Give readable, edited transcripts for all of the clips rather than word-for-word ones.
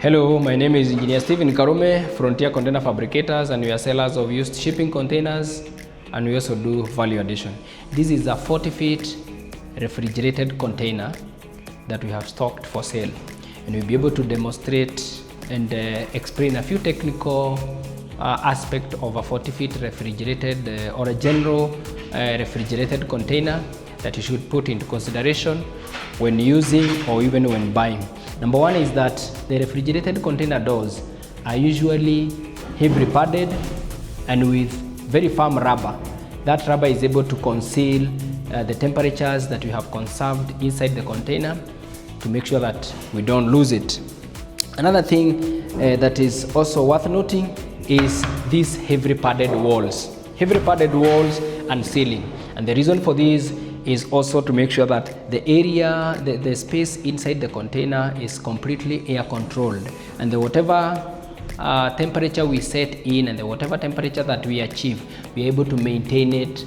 Hello, my name is Engineer Stephen Karume, Frontier Container Fabricators, and we are sellers of used shipping containers, and we also do value addition. This is a 40 feet refrigerated container that we have stocked for sale, and we'll be able to demonstrate and explain a few technical aspects of a 40 feet refrigerated or a general refrigerated container that you should put into consideration when using or even when buying. Number one is that the refrigerated container doors are usually heavily padded and with very firm rubber. That rubber is able to conceal the temperatures that we have conserved inside the container to make sure that we don't lose it. Another thing that is also worth noting is these heavily padded walls. Heavily padded walls and ceiling. And the reason for this is also to make sure that the area, the space inside the container is completely air controlled, and the whatever temperature we set in and the whatever temperature that we achieve, we are able to maintain it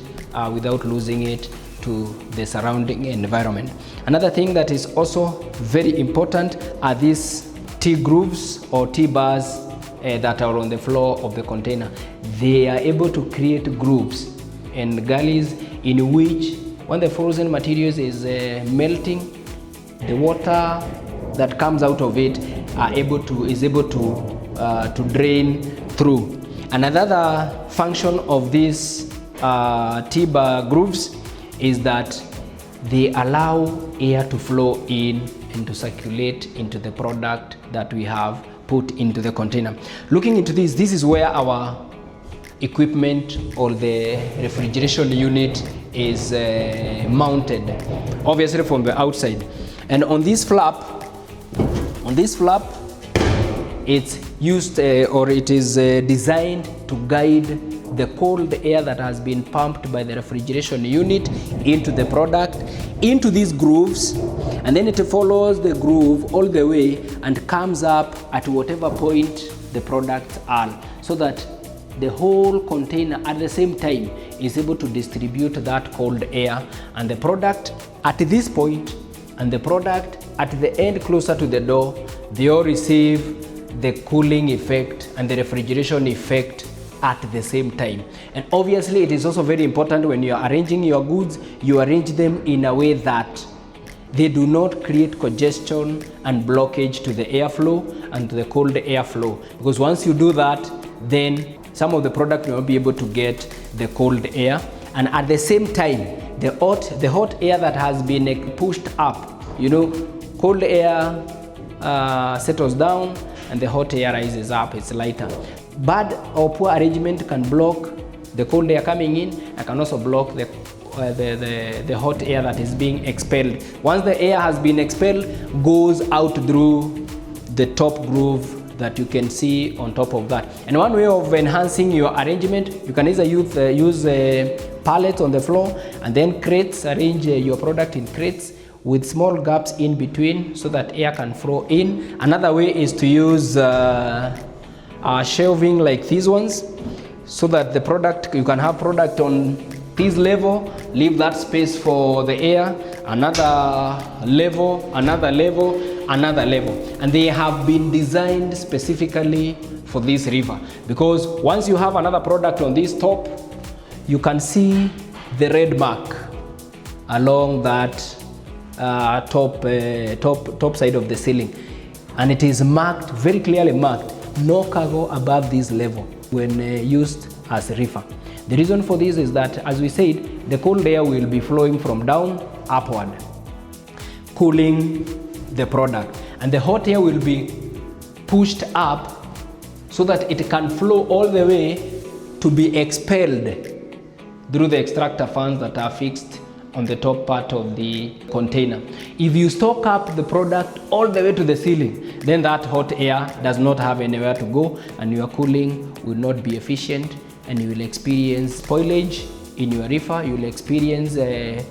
without losing it to the surrounding environment. Another thing that is also very important are these T-grooves or T-bars that are on the floor of the container. They are able to create grooves and gullies in which when the frozen materials is melting, the water that comes out of it is able to drain through. Another function of these T-bar grooves is that they allow air to flow in and to circulate into the product that we have put into the container. Looking into this is where our equipment or the refrigeration unit is mounted, obviously from the outside. And on this flap, it's used or it is designed to guide the cold air that has been pumped by the refrigeration unit into the product, into these grooves, and then it follows the groove all the way and comes up at whatever point the products are, so that the whole container at the same time is able to distribute that cold air, and the product at this point and the product at the end closer to the door, they all receive the cooling effect and the refrigeration effect at the same time. And obviously it is also very important when you are arranging your goods, you arrange them in a way that they do not create congestion and blockage to the airflow and to the cold airflow, because once you do that, then some of the product will not be able to get the cold air, and at the same time the hot air that has been pushed up, cold air settles down and the hot air rises up, it's lighter. Bad or poor arrangement can block the cold air coming in and can also block the hot air that is being expelled. Once the air has been expelled, goes out through the top groove that you can see on top of that. And one way of enhancing your arrangement, you can either use pallets on the floor and then crates, arrange your product in crates with small gaps in between so that air can flow in. Another way is to use shelving like these ones, so that the product, you can have product on this level, leave that space for the air, another level, another level, another level. And they have been designed specifically for this river, because once you have another product on this top, you can see the red mark along that top side of the ceiling, and it is marked, very clearly marked, no cargo above this level when used as a reefer. The reason for this is that, as we said, the cold air will be flowing from down upward, cooling the product, and the hot air will be pushed up so that it can flow all the way to be expelled through the extractor fans that are fixed on the top part of the container. If you stock up the product all the way to the ceiling, then that hot air does not have anywhere to go, and your cooling will not be efficient, and you will experience spoilage in your reefer. You will experience a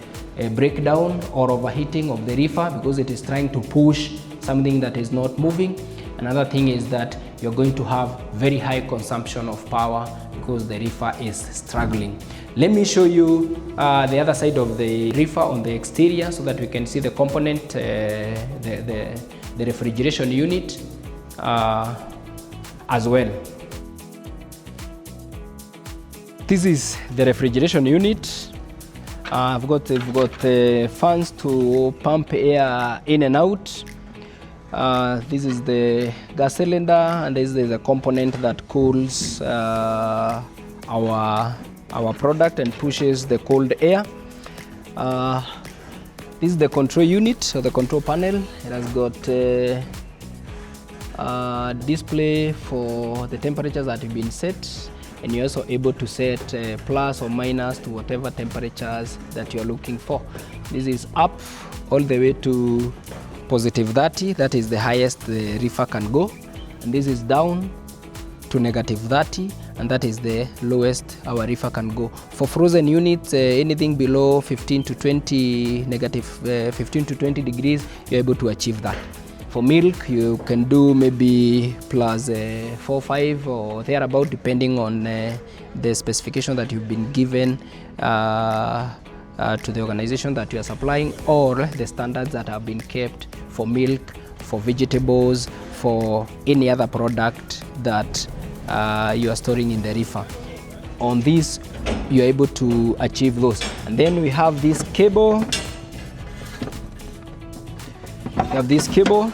breakdown or overheating of the reefer because it is trying to push something that is not moving. Another thing is that you're going to have very high consumption of power because the reefer is struggling. Let me show you the other side of the reefer on the exterior so that we can see the component, the refrigeration unit as well. This is the refrigeration unit. We've got fans to pump air in and out. This is the gas cylinder, and this is the component that cools our product and pushes the cold air. This is the control unit, or the control panel. It has got a display for the temperatures that have been set, and you're also able to set plus or minus to whatever temperatures that you're looking for. This is up all the way to positive 30. That is the highest the reefer can go, and this is down to negative 30, and that is the lowest our reefer can go. For frozen units, anything below 15 to 20 negative 15 to 20 degrees, you're able to achieve that. For milk, you can do maybe plus 4, 5 or thereabout, depending on the specification that you've been given to the organization that you are supplying, or the standards that have been kept for milk, for vegetables, for any other product that you are storing in the reefer. On this, you are able to achieve those. And then we have this cable. You have this cable.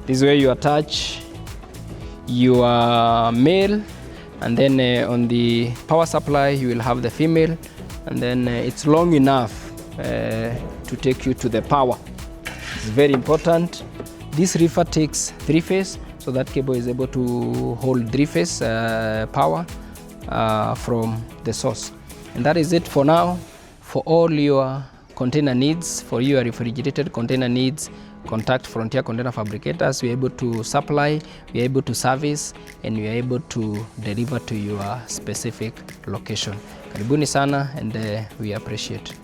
This is where you attach your male, and then on the power supply you will have the female, and then it's long enough to take you to the power. It's very important. This reefer takes 3-phase, so that cable is able to hold 3-phase power from the source. And that is it for now. For all your container needs, for your refrigerated container needs, contact Frontier Container Fabricators. We are able to supply, we are able to service, and we are able to deliver to your specific location. Karibuni sana, and we appreciate.